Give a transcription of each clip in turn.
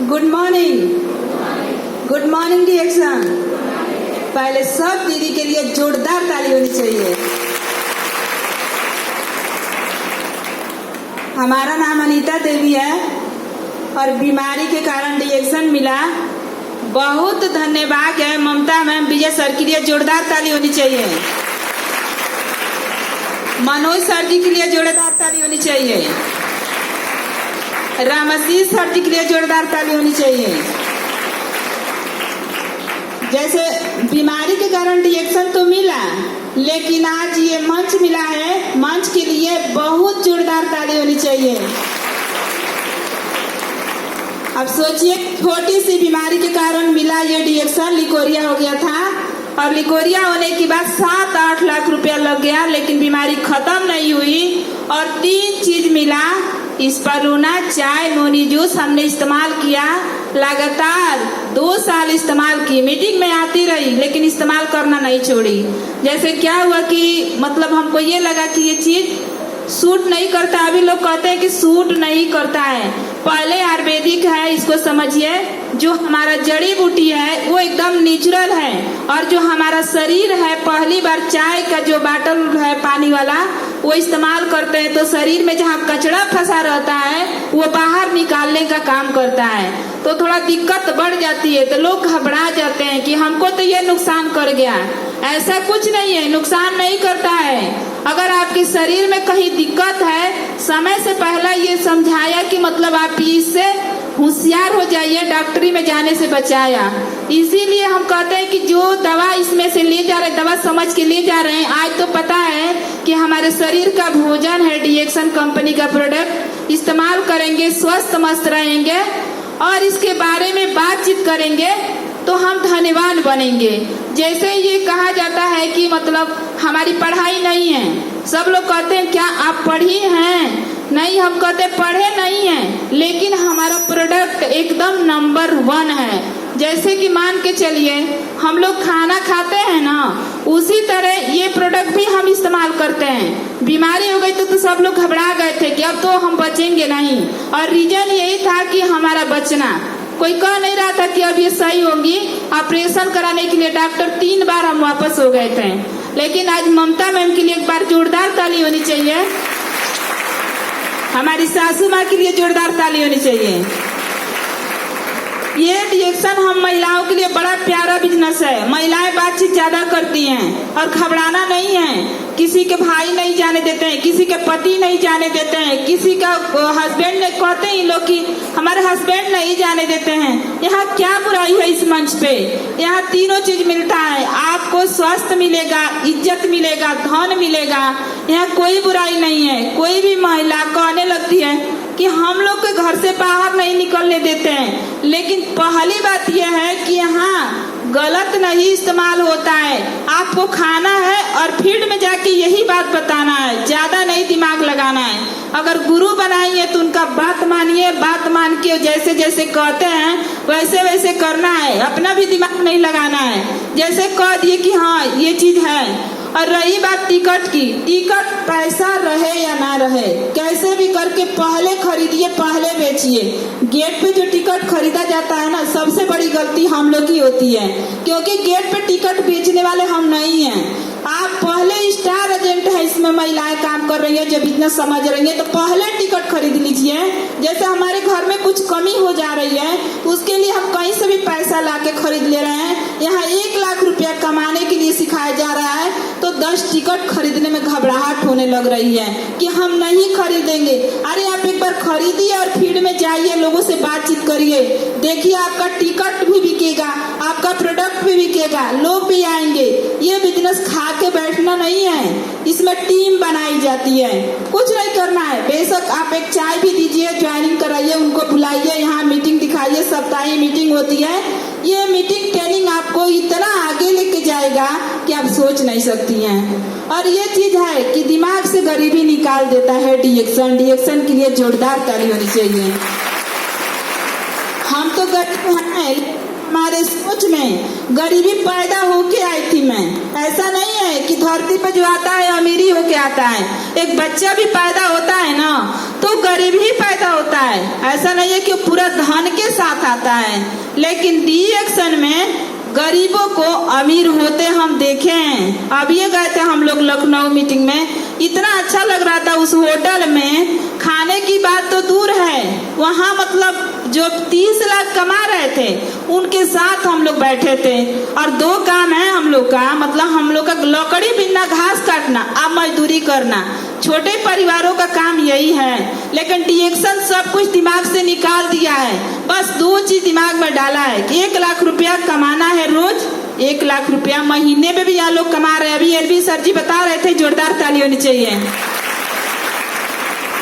Good morning. Good morning reaction. पहले सब दीदी के लिए जोरदार ताली होनी चाहिए। हमारा नाम अनीता देवी है और बीमारी के कारण रिएक्शन मिला। बहुत धन्यवाद है ममता मैम, विजय सर के लिए जोरदार ताली होनी चाहिए। मनोज सर जी के लिए जोरदार ताली होनी चाहिए। रामशीष सर जी के लिए जोरदार ताली होनी चाहिए। जैसे बीमारी के कारण रिएक्शन तो मिला, लेकिन आज ये मंच मिला है, मंच के लिए बहुत जोरदार ताली होनी चाहिए। अब सोचिए, छोटी सी बीमारी के कारण मिला ये रिएक्शन, लिकोरिया हो गया था और लिकोरिया होने के बाद 7-8 लाख रुपया लग गया, लेकिन बीमारी खत्म नहीं हुई और 3 चीज मिला। स्पारूना, चाय, मोनी जूस हमने इस्तेमाल किया, लगातार 2 साल इस्तेमाल की। मीटिंग में आती रही लेकिन इस्तेमाल करना नहीं छोड़ी। जैसे क्या हुआ कि मतलब हमको ये लगा कि ये चीज सूट नहीं करता। अभी लोग कहते हैं कि सूट नहीं करता है। पहले आयुर्वेदिक है, इसको समझिए। जो हमारा जड़ी बूटी है वो एकदम नेचुरल है और जो हमारा शरीर है, पहली बार चाय का जो बाटल है पानी वाला वो इस्तेमाल करते हैं तो शरीर में जहाँ कचरा फंसा रहता है वो बाहर निकालने का काम करता है। तो थोड़ा दिक्कत बढ़ जाती है तो लोग घबरा जाते हैं कि हमको तो ये नुकसान कर गया। ऐसा कुछ नहीं है, नुकसान नहीं करता है। अगर आपके शरीर में कहीं दिक्कत है, समय से पहले ये समझाया कि मतलब आप इससे होशियार हो जाइए, डॉक्टरी में जाने से बचाया। इसीलिए हम कहते हैं कि जो दवा इसमें से ले जा रहे, दवा समझ के ले जा रहे हैं। आज तो पता है कि हमारे शरीर का भोजन है रिएक्शन कंपनी का प्रोडक्ट, इस्तेमाल करेंगे, स्वस्थ मस्त रहेंगे और इसके बारे में बातचीत करेंगे तो हम धन्यवान बनेंगे। जैसे ये कहा जाता है कि मतलब हमारी पढ़ाई नहीं है, सब लोग कहते हैं क्या आप पढ़ी हैं? नहीं, हम कहते पढ़े नहीं हैं, लेकिन हमारा प्रोडक्ट एकदम नंबर 1 है। जैसे कि मान के चलिए हम लोग खाना खाते हैं ना, उसी तरह ये प्रोडक्ट भी हम इस्तेमाल करते हैं। बीमारी हो गई तो सब लोग घबरा गए थे कि अब तो हम बचेंगे नहीं, और रीजन यही था कि हमारा बचना। कोई कह नहीं रहा था कि अब ये सही होगी। ऑपरेशन कराने के लिए डॉक्टर 3 बार हम वापस हो गए थे, लेकिन आज ममता मैम के लिए एक बार जोरदार ताली होनी चाहिए। हमारी सासू माँ के लिए जोरदार ताली होनी चाहिए। ये रिएक्शन हम महिलाओं के लिए बड़ा प्यारा बिजनेस है। महिलाएं बातचीत ज्यादा करती हैं और घबराना नहीं है। किसी के भाई नहीं जाने देते हैं, किसी के पति नहीं जाने देते हैं, किसी का हस्बैंड ने कहते हैं लोग कि हमारे हस्बैंड नहीं जाने देते हैं। यहाँ क्या बुराई है इस मंच पे? यहाँ तीनों चीज मिलता है। आपको स्वास्थ्य मिलेगा, इज्जत मिलेगा, धन मिलेगा। यहाँ कोई बुराई नहीं है। कोई भी महिला कहने लगती है कि हम लोग के घर से बाहर नहीं निकलने देते हैं, लेकिन पहली बात यह है कि यहाँ गलत नहीं इस्तेमाल होता है। आपको खाना है और फील्ड में जाके यही बात बताना है, ज्यादा नहीं दिमाग लगाना है। अगर गुरु बनाएंगे तो उनका बात मानिए, बात मान के जैसे जैसे कहते हैं वैसे वैसे करना है। अपना भी दिमाग नहीं लगाना है। जैसे कह दिए कि हाँ ये चीज है। और रही बात टिकट की, टिकट पैसा रहे या ना रहे, कैसे भी करके पहले खरीदिए, पहले बेचिए। गेट पे जो टिकट खरीदा जाता है ना, सबसे बड़ी गलती हम लोग की होती है, क्योंकि गेट पे टिकट बेचने वाले हम नहीं हैं। आप पहले स्टार एजेंट है, इसमें महिलाएं काम कर रही है, जो बिजनेस समझ रही है, तो पहले टिकट खरीद लीजिए। जैसे हमारे घर में कुछ कमी हो जा रही है, उसके लिए हम कहीं से भी पैसा लाके खरीद ले रहे हैं। यहाँ 1 लाख रुपया कमाने के लिए सिखाया जा रहा है, तो 10 टिकट खरीदने में घबराहट होने लग रही है कि हम नहीं खरीदेंगे। अरे आप एक बार खरीदिए और फील्ड में जाइए, लोगों से बातचीत करिए, देखिए आपका टिकट भी बिकेगा, आपका प्रोडक्ट भी बिकेगा, लोग भी आएंगे। ये बिजनेस खा के बैठना नहीं है, इसमें टीम बनाई जाती है। कुछ नहीं करना है, बेशक आप एक चाय भी दीजिए, ज्वाइनिंग कराइए, उनको बुलाइए, यहाँ मीटिंग दिखाइए, सप्ताही मीटिंग होती है। ये मीटिंग ट्रेनिंग आपको इतना आगे लेके जाएगा कि आप सोच नहीं सकती हैं। और ये चीज है कि दिमाग से गरीबी निकाल देता है रिएक्शन। रिएक्शन के लिए जोरदार ताली होनी चाहिए। हम तो गरीब हैं, हमारे सोच में गरीबी पैदा होके आई थी मैं। ऐसा नहीं है कि धरती पर जो आता है अमीरी होके आता है। एक बच्चा भी पैदा होता है ना तो गरीब ही पैदा होता है, ऐसा नहीं है कि वो पूरा धन के साथ आता है, लेकिन डी एक्शन में गरीबों को अमीर होते हम देखे हैं। अभी गए थे हम लोग लखनऊ मीटिंग में, इतना अच्छा लग रहा था उस होटल में। खाने की बात तो दूर है, वहाँ मतलब जो 30 लाख कमा रहे थे उनके साथ हम लोग बैठे थे। और 2 काम है हम लोग का, मतलब हम लोग का लकड़ी बिनना, घास काटना, अब मजदूरी करना। छोटे परिवारों का काम यही है, लेकिन डी एक्शन सब कुछ दिमाग से निकाल दिया है। बस 2 चीज दिमाग में डाला है कि 1 लाख रुपया कमाना है रोज, 1 लाख रुपया महीने में भी यहाँ लोग कमा रहे हैं। अभी एलबी सर जी बता रहे थे, जोरदार ताली होनी चाहिए।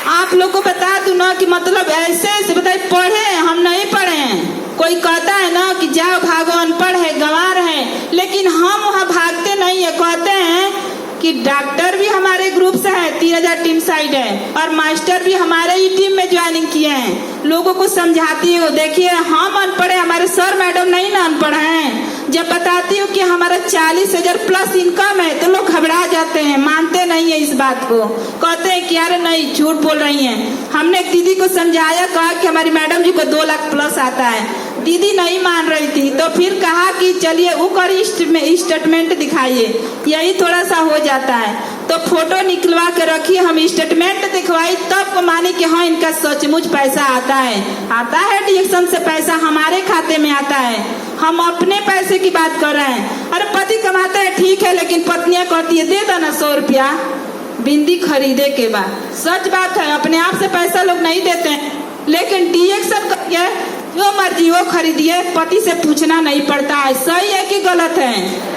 आप लोग को बता दूं ना कि मतलब ऐसे बताइए, पढ़े हम नहीं पढ़े हैं। कोई कहता है ना कि जाओ भागो, अनपढ़ है, गंवार है, लेकिन हम वहाँ भागते नहीं है। कहते हैं कि डॉक्टर भी हमारे ग्रुप से है, 3000 टीम साइड है, और मास्टर भी हमारे ही टीम में ज्वाइनिंग किए हैं। लोगों को समझाती हूँ, देखिए हम अनपढ़ है, हमारे सर मैडम नहीं ना अनपढ़ हैं। जब बताती हूँ कि हमारा 40,000 प्लस इनकम है तो लोग घबरा जाते हैं, मानते नहीं है इस बात को। कहते हैं कि अरे नहीं, झूठ बोल रही हैं। हमने एक दीदी को समझाया, कहा कि हमारी मैडम जी को 2 लाख प्लस आता है। दीदी नहीं मान रही थी, तो फिर कहा कि चलिए ऊपर स्टेटमेंट दिखाइए, यही थोड़ा सा हो जाता है। तो फोटो निकलवा के रखी, हम स्टेटमेंट दिखवाई, तब को मानी कि हाँ इनका सचमुच पैसा आता है डी एक्शन से पैसा हमारे खाते में आता है। हम अपने पैसे की बात कर रहे हैं। अरे पति कमाता है ठीक है, लेकिन पत्नियां कहती है दे दो ना 100 रुपया बिंदी खरीदे के बाद। सच बात है, अपने आप से पैसा लोग नहीं देते हैं, लेकिन डी एक्शन करके जो मर्जी वो खरीदिए, पति से पूछना नहीं पड़ता है। सही है कि गलत है?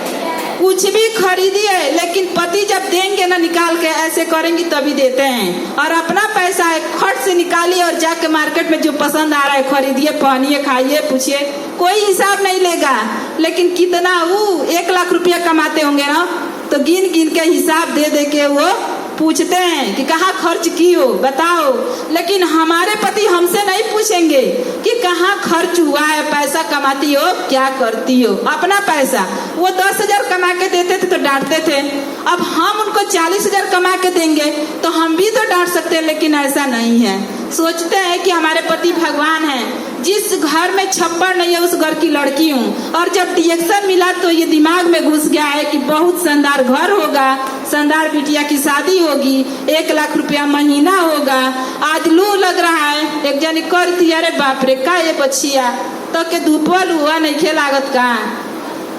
कुछ भी खरीदिए, लेकिन पति जब देंगे ना निकाल के, ऐसे करेंगी तभी देते हैं। और अपना पैसा है, खर्च से निकालिए और जाके मार्केट में जो पसंद आ रहा है खरीदिए, पहनिए, खाइए, पूछिए, कोई हिसाब नहीं लेगा। लेकिन कितना वो 1 लाख रुपया कमाते होंगे ना, तो गिन गिन के हिसाब दे दे के वो पूछते हैं कि कहाँ खर्च की हो बताओ। लेकिन हमारे पति हमसे नहीं पूछेंगे कि कहाँ खर्च हुआ है, पैसा कमाती हो, क्या करती हो। अपना पैसा वो 10,000 कमा के देते थे तो डांटते थे, अब हम उनको 40,000 कमा के देंगे तो हम भी तो डांट सकते हैं, लेकिन ऐसा नहीं है। सोचते हैं कि हमारे पति भगवान हैं। जिस घर में छप्पर नहीं है उस घर की लड़की हूँ। और जब डी एक्शन मिला तो ये दिमाग में घुस गया है कि बहुत शानदार घर होगा, शानदार बिटिया की शादी होगी, 1 लाख रुपया महीना होगा। आज लू लग रहा है, एक जनी कर थी, अरे बाप रे का ये बच्चिया तो के धूपल हुआ नहीं खे लागत का।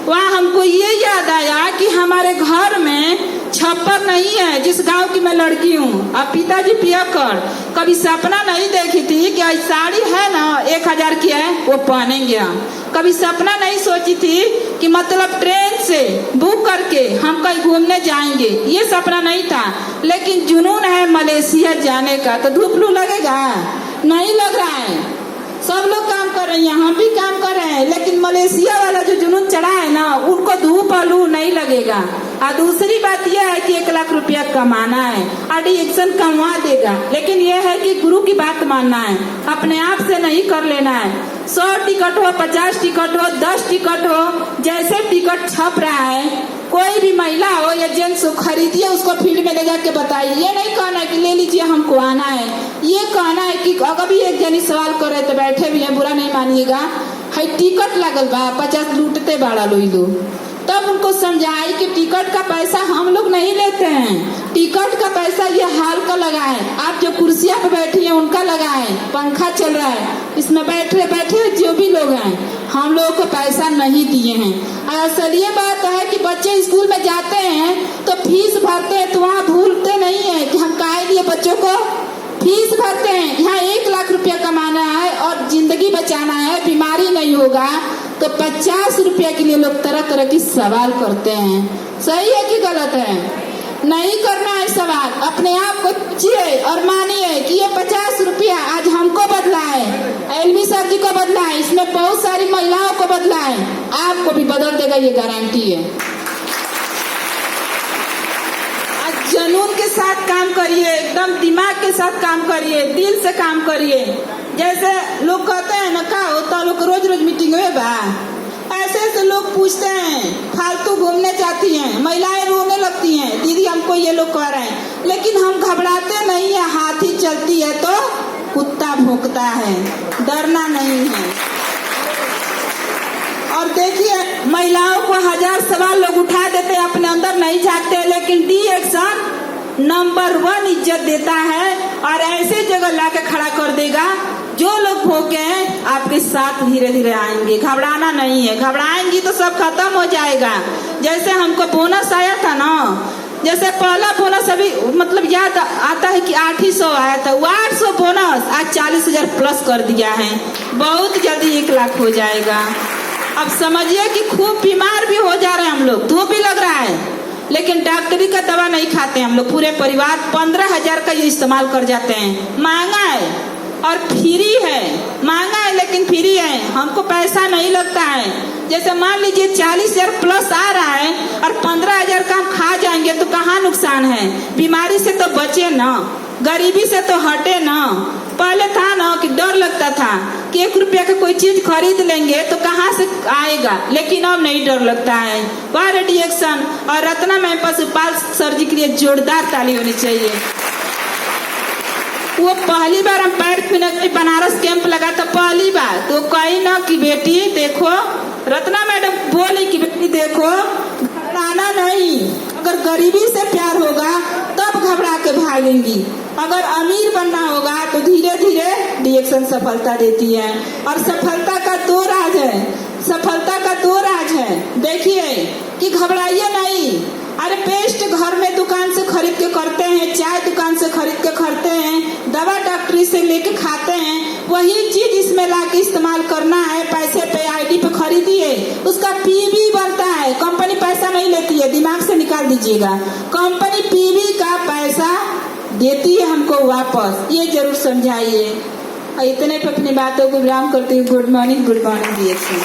वहाँ हमको ये याद आया कि हमारे घर में छप्पर नहीं है, जिस गांव की मैं लड़की हूँ। अब पिताजी पियकर कभी सपना नहीं देखी थी कि साड़ी है ना 1000 की है वो पहनेंगे हम। कभी सपना नहीं सोची थी कि मतलब ट्रेन से बुक करके हम कहीं घूमने जाएंगे, ये सपना नहीं था। लेकिन जुनून है मलेशिया जाने का, तो धूप लू लगेगा? नहीं लग रहा है। सब लोग काम कर रहे हैं, हम भी काम कर रहे हैं, लेकिन मलेशिया वाला जो जुनून चढ़ा है ना, उनको धूप और लू नहीं लगेगा। और दूसरी बात यह है कि 1 लाख रुपया कमाना है और डी एक्शन कमा देगा, लेकिन यह है कि गुरु की बात मानना है, अपने आप से नहीं कर लेना है। 100 टिकट हो, 50 टिकट हो, 10 टिकट हो, जैसे टिकट छप रहा है, कोई भी महिला हो या जेंट्स हो, खरीदिए, उसको फील्ड में ले जाके बताइए। ये नहीं कहना है कि ले लीजिए हमको आना है, ये कहना है कि अगर भी एक जनी सवाल कर रहे तो बैठे भी है, बुरा नहीं मानिएगा, है टिकट लगल बा 50 लूटते बाड़ा लो। तब उनको समझाई कि टिकट का पैसा हम लोग नहीं लेते हैं, टिकट का पैसा ये हाल का लगा है। आप जो कुर्सियां पे बैठी हैं उनका लगा है, पंखा चल रहा है, इसमें बैठे जो भी लोग हैं, हम लोगों को पैसा नहीं दिए हैं। असल ये बात है कि बच्चे स्कूल में जाते हैं तो फीस भरते हैं, तो वहाँ भूलते नहीं है कि हम काहे लिए बच्चों को फीस भरते हैं। यहाँ 1 लाख रुपया कमाना है और जिंदगी बचाना है, बीमारी नहीं होगा, तो 50 रुपया के लिए लोग तरह तरह की सवाल करते हैं। सही है कि गलत है? नहीं करना है सवाल, अपने आप को पूछिए और मानिए कि ये 50 रुपया आज हमको बदला है, एलबी सर जी को बदला है, इसमें बहुत सारी महिलाओं को बदला है, आपको भी बदल देगा, ये गारंटी है। जुनून के साथ काम करिए, एकदम दिमाग के साथ काम करिए, दिल से काम करिए। जैसे लोग कहते हैं ना का होता, लोग रोज रोज मीटिंग हुए बा, ऐसे ऐसे लोग पूछते हैं, फालतू घूमने जाती हैं, महिलाएं रोने लगती हैं, दीदी हमको ये लोग कह रहे हैं, लेकिन हम घबराते नहीं है। हाथी चलती है तो कुत्ता भौंकता है, डरना नहीं है। और देखिए, महिलाओं को हजार सवाल लोग उठा देते हैं, अपने अंदर नहीं झांकते, लेकिन डी एक्शन नंबर 1 इज्जत देता है और ऐसे जगह लाके खड़ा कर देगा। जो लोग भोगे हैं आपके साथ धीरे धीरे आएंगे, घबराना नहीं है। घबराएंगी तो सब खत्म हो जाएगा। जैसे हमको बोनस आया था ना, जैसे पहला बोनस अभी मतलब याद आता है कि 800 आया था, वो 800 बोनस आज 40,000 प्लस कर दिया है। बहुत जल्दी 1 लाख हो जाएगा। अब समझिए कि खूब बीमार भी हो जा रहे हैं हम लोग, धूप भी लग रहा है, लेकिन डॉक्टरी का दवा नहीं खाते हम लोग। पूरे परिवार 15,000 का ये इस्तेमाल कर जाते हैं। महंगा है और फ्री है, महंगा है लेकिन फ्री है, हमको पैसा नहीं लगता है। जैसे मान लीजिए 40,000 प्लस आ रहा है और 15,000 का हम खा जाएंगे तो कहाँ नुकसान है। बीमारी से तो बचे ना, गरीबी से तो हटे ना। पहले था ना कि डर लगता था कि 1 रुपया का कोई चीज खरीद लेंगे तो कहाँ से आएगा, लेकिन अब नहीं डर लगता है। वाह रिएक्शन। और रत्ना मैम पशुपाल सर जी के लिए जोरदार ताली होनी चाहिए। वो पहली बार हम पैर में बनारस कैंप लगा था, पहली बार तो कही ना कि बेटी देखो, रत्ना मैडम बोली कि बेटी देखो घबराना नहीं, अगर गरीबी से प्यार होगा तब घबरा के भागेंगी, अगर अमीर बनना होगा तो धीरे धीरे रिएक्शन सफलता देती है। और सफलता का 2 राज है, सफलता का 2 राज है। देखिए कि घबराइए नहीं। अरे पेस्ट घर में दुकान से खरीद के करते हैं, चाय दुकान से खरीद के करते हैं, दवा डॉक्टरी से लेके खाते हैं, वही चीज इसमें लाके इस्तेमाल करना है। पैसे पे आईडी पे खरीदिए, उसका पीवी बनता है, कंपनी पैसा नहीं लेती है, दिमाग से निकाल दीजिएगा। कंपनी पीवी का पैसा देती है हमको वापस, ये जरूर समझाइए। इतने पे अपनी बातों को विराम करती हूँ। Good morning reaction.